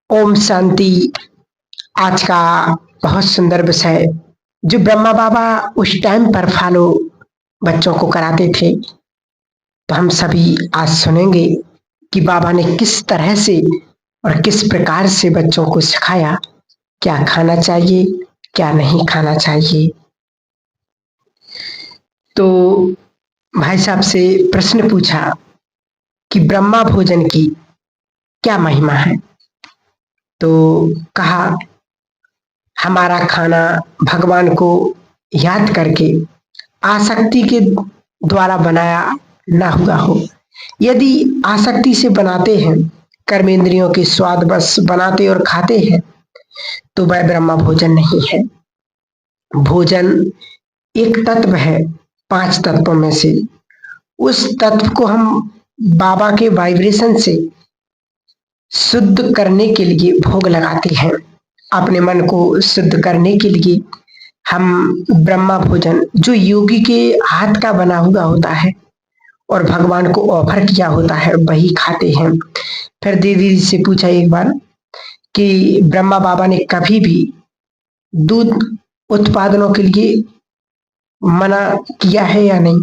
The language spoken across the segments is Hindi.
ओम शांति। आज का बहुत सुंदर विषय जो ब्रह्मा बाबा उस टाइम पर फॉलो बच्चों को कराते थे, तो हम सभी आज सुनेंगे कि बाबा ने किस तरह से और किस प्रकार से बच्चों को सिखाया क्या खाना चाहिए, क्या नहीं खाना चाहिए। तो भाई साहब से प्रश्न पूछा कि ब्रह्मा भोजन की क्या महिमा है। तो कहा हमारा खाना भगवान को याद करके आसक्ति के द्वारा बनाया ना हुआ हो। यदि आसक्ति से बनाते हैं, कर्मेंद्रियों के स्वाद बस बनाते और खाते हैं, तो वह ब्रह्मा भोजन नहीं है। भोजन एक तत्व है 5 तत्वों में से। उस तत्व को हम बाबा के वाइब्रेशन से शुद्ध करने के लिए भोग लगाते हैं। अपने मन को शुद्ध करने के लिए हम ब्रह्मा भोजन जो योगी के हाथ का बना हुआ होता है और भगवान को ऑफर किया होता है वही खाते हैं। फिर दीदी से पूछा एक बार कि ब्रह्मा बाबा ने कभी भी दूध उत्पादनों के लिए मना किया है या नहीं।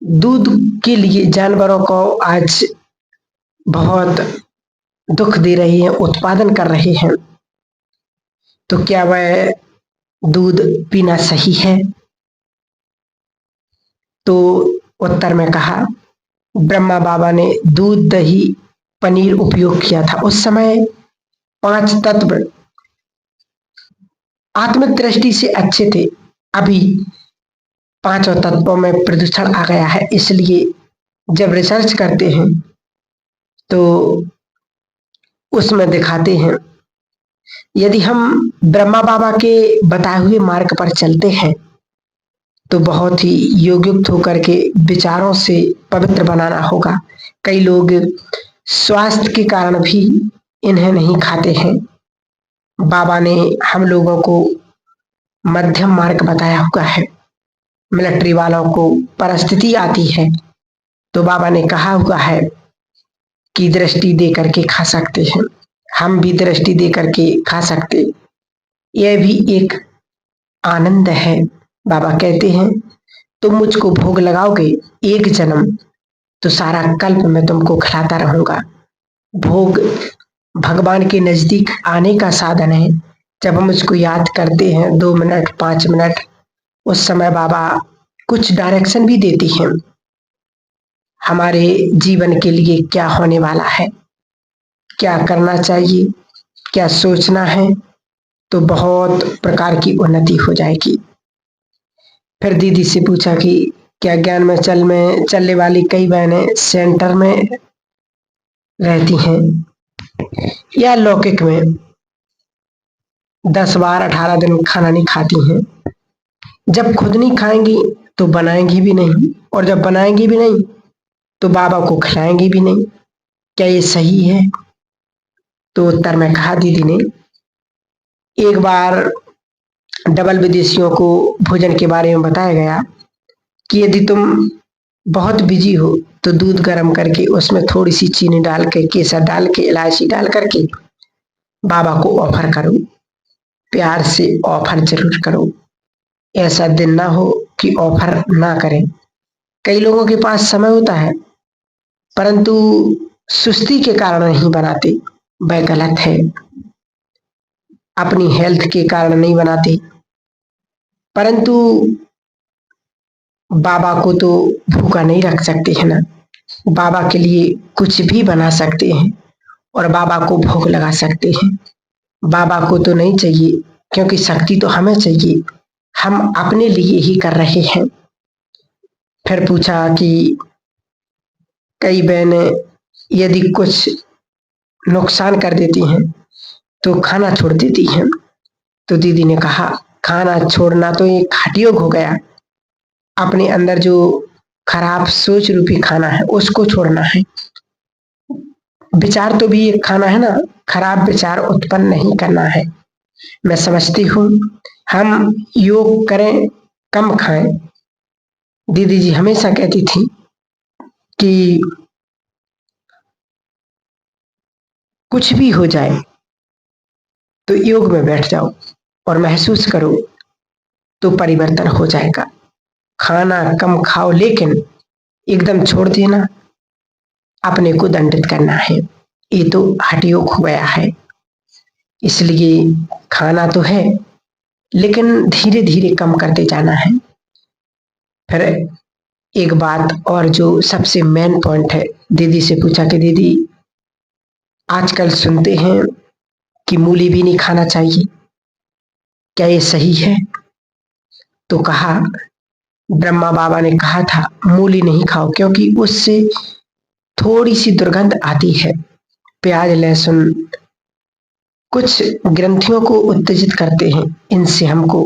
दूध के लिए जानवरों को आज बहुत दुख दे रहे हैं, उत्पादन कर रहे हैं, तो क्या वह दूध पीना सही है। तो उत्तर में कहा ब्रह्मा बाबा ने दूध दही पनीर उपयोग किया था। उस समय 5 तत्व आत्मिक दृष्टि से अच्छे थे। अभी 5 तत्वों में प्रदूषण आ गया है, इसलिए जब रिसर्च करते हैं तो उसमें दिखाते हैं यदि हम ब्रह्मा बाबा के बताए हुए मार्ग पर चलते हैं तो बहुत ही योगयुक्त होकर के विचारों से पवित्र बनाना होगा। कई लोग स्वास्थ्य के कारण भी इन्हें नहीं खाते हैं। बाबा ने हम लोगों को मध्यम मार्ग बताया हुआ है। मिलिट्री वालों को परिस्थिति आती है तो बाबा ने कहा हुआ है कि दृष्टि दे करके खा सकते हैं। हम भी दृष्टि दे करके खा सकते, यह भी एक आनंद है। बाबा कहते हैं तुम मुझको भोग लगाओगे एक जन्म तो सारा कल्प मैं तुमको खिलाता रहूंगा। भोग भगवान के नजदीक आने का साधन है। जब हम उसको याद करते हैं 2 मिनट 5 मिनट, उस समय बाबा कुछ डायरेक्शन भी देती हैं हमारे जीवन के लिए क्या होने वाला है, क्या करना चाहिए, क्या सोचना है, तो बहुत प्रकार की उन्नति हो जाएगी। फिर दीदी से पूछा कि क्या ज्ञान में चलने वाली कई बहनें सेंटर में रहती हैं या लौकिक में 10 बार 18 दिन खाना नहीं खाती हैं। जब खुद नहीं खाएंगी तो बनाएंगी भी नहीं, और जब बनाएंगी भी नहीं तो बाबा को खिलाएंगी भी नहीं। क्या ये सही है। तो उत्तर में कहा दीदी ने एक बार डबल विदेशियों को भोजन के बारे में बताया गया कि यदि तुम बहुत बिजी हो तो दूध गर्म करके उसमें थोड़ी सी चीनी डाल के, केसर डाल के, इलायची डाल करके बाबा को ऑफर करो। प्यार से ऑफर जरूर करो। ऐसा दिन ना हो कि ऑफर ना करें। कई लोगों के पास समय होता है परंतु सुस्ती के कारण नहीं बनाते, वह गलत है। अपनी हेल्थ के कारण नहीं बनाते, परंतु बाबा को तो भूखा नहीं रख सकते हैं ना। बाबा के लिए कुछ भी बना सकते हैं और बाबा को भोग लगा सकते हैं। बाबा को तो नहीं चाहिए क्योंकि शक्ति तो हमें चाहिए, हम अपने लिए ही कर रहे हैं। फिर पूछा कि कई बहनें यदि कुछ नुकसान कर देती हैं तो खाना छोड़ देती हैं। तो दीदी ने कहा खाना छोड़ना तो एक हठयोग हो गया। अपने अंदर जो खराब सोच रूपी खाना है उसको छोड़ना है। विचार तो भी एक खाना है ना, खराब विचार उत्पन्न नहीं करना है। मैं समझती हूँ हम योग करें, कम खाएं। दीदी जी हमेशा कहती थी कि कुछ भी हो जाए तो योग में बैठ जाओ और महसूस करो तो परिवर्तन हो जाएगा। खाना कम खाओ लेकिन एकदम छोड़ देना, अपने को दंडित करना है, ये तो हठयोग हो गया है। इसलिए खाना तो है लेकिन धीरे धीरे कम करते जाना है। फिर एक बात और जो सबसे मेन पॉइंट है, दीदी से पूछा कि दीदी आजकल सुनते हैं कि मूली भी नहीं खाना चाहिए, क्या ये सही है? तो कहा, ब्रह्मा बाबा ने कहा था मूली नहीं खाओ क्योंकि उससे थोड़ी सी दुर्गंध आती है। प्याज लहसुन कुछ ग्रंथियों को उत्तेजित करते हैं, इनसे हमको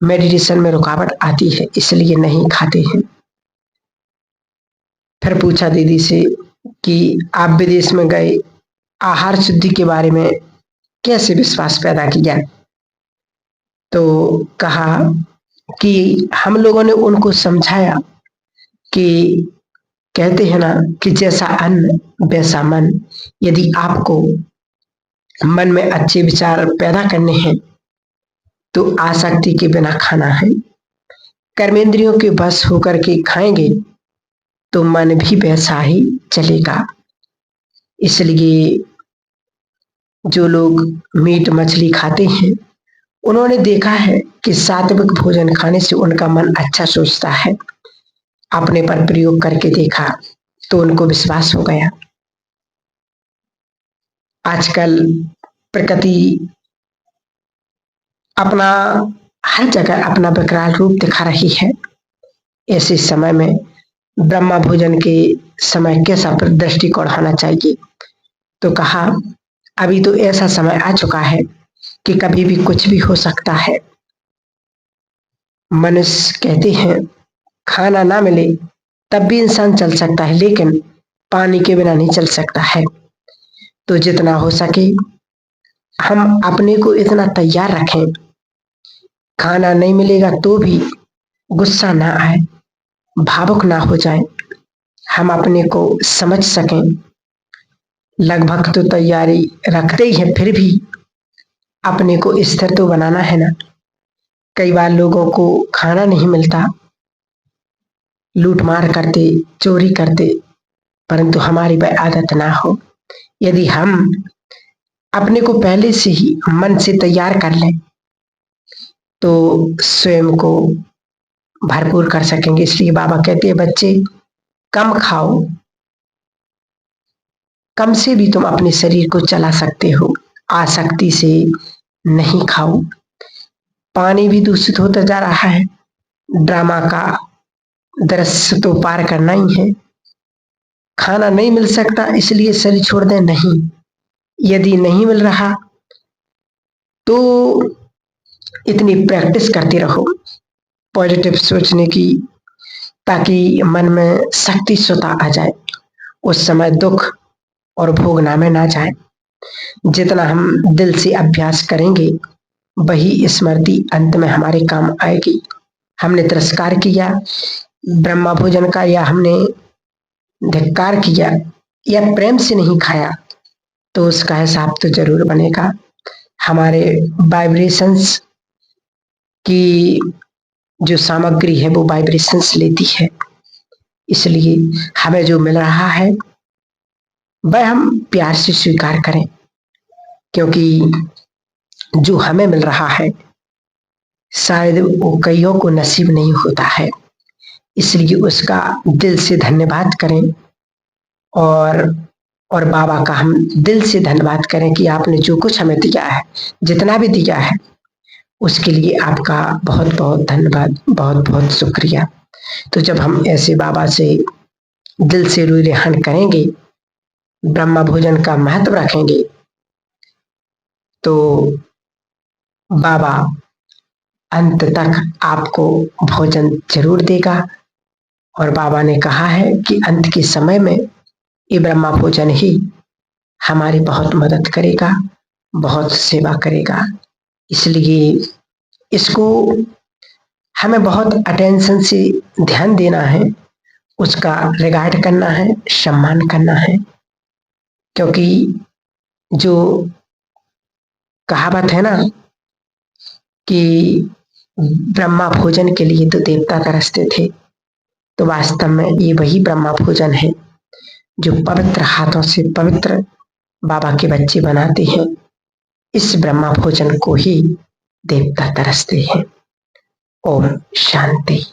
मेडिटेशन में रुकावट आती है, इसलिए नहीं खाते हैं। फिर पूछा दीदी से कि आप विदेश में गए, आहार शुद्धि के बारे में कैसे विश्वास पैदा किया? तो कहा कि हम लोगों ने उनको समझाया कि कहते हैं ना कि जैसा अन्न वैसा मन। यदि आपको मन में अच्छे विचार पैदा करने हैं तो आसक्ति के बिना खाना है। कर्मेंद्रियों के बस होकर के खाएंगे तो मन भी वैसा ही चलेगा। इसलिए जो लोग मीट मछली खाते हैं उन्होंने देखा है कि सात्विक भोजन खाने से उनका मन अच्छा सोचता है। अपने पर प्रयोग करके देखा तो उनको विश्वास हो गया। आजकल प्रकृति अपना हर जगह अपना विकराल रूप दिखा रही है। ऐसे समय में ब्रह्मा भोजन के समय कैसा दृष्टिकोण होना चाहिए? तो कहा, अभी तो ऐसा समय आ चुका है कि कभी भी कुछ भी हो सकता है। मनुष्य कहते हैं खाना ना मिले तब भी इंसान चल सकता है, लेकिन पानी के बिना नहीं चल सकता है। तो जितना हो सके हम अपने को इतना तैयार रखें, खाना नहीं मिलेगा तो भी गुस्सा ना आए, भावुक ना हो जाए, हम अपने को समझ सकें। लगभग तो तैयारी रखते ही है, फिर भी अपने को स्थिर तो बनाना है ना। कई बार लोगों को खाना नहीं मिलता, लूटमार करते, चोरी करते, परंतु हमारी वह आदत ना हो। यदि हम अपने को पहले से ही मन से तैयार कर लें तो स्वयं को भरपूर कर सकेंगे। इसलिए बाबा कहते हैं बच्चे कम खाओ, कम से भी तुम अपने शरीर को चला सकते हो, आसक्ति से नहीं खाओ। पानी भी दूषित होता जा रहा है, ड्रामा का दृश्य तो पार करना ही है। खाना नहीं मिल सकता इसलिए शरीर छोड़ दें, नहीं। यदि नहीं मिल रहा तो इतनी प्रैक्टिस करते रहो पॉजिटिव सोचने की, ताकि मन में शक्ति स्वतः आ जाए। उस समय दुख और भोगना में ना जाए। जितना हम दिल से अभ्यास करेंगे वही स्मृति अंत में हमारे काम आएगी। हमने तिरस्कार किया ब्रह्मा भोजन का, या हमने धिक्कार किया या प्रेम से नहीं खाया, तो उसका हिसाब तो जरूर बनेगा। हमारे वाइब्रेशंस की जो सामग्री है वो वाइब्रेशंस लेती है। इसलिए हमें जो मिल रहा है वह हम प्यार से स्वीकार करें, क्योंकि जो हमें मिल रहा है शायद वो कईयों को नसीब नहीं होता है। इसलिए उसका दिल से धन्यवाद करें और बाबा का हम दिल से धन्यवाद करें कि आपने जो कुछ हमें दिया है, जितना भी दिया है, उसके लिए आपका बहुत बहुत धन्यवाद, बहुत बहुत शुक्रिया। तो जब हम ऐसे बाबा से दिल से रुझान करेंगे, ब्रह्मा भोजन का महत्व रखेंगे, तो बाबा अंत तक आपको भोजन जरूर देगा। और बाबा ने कहा है कि अंत के समय में ये ब्रह्मा भोजन ही हमारी बहुत मदद करेगा, बहुत सेवा करेगा। इसलिए इसको हमें बहुत अटेंशन से ध्यान देना है, उसका रिगार्ड करना है, सम्मान करना है, क्योंकि जो कहावत है ना कि ब्रह्मा भोजन के लिए तो देवता तरसते थे, तो वास्तव में ये वही ब्रह्मा भोजन है जो पवित्र हाथों से पवित्र बाबा के बच्चे बनाते हैं। इस ब्रह्मा भोजन को ही देवता तरसते हैं। ओम शांति।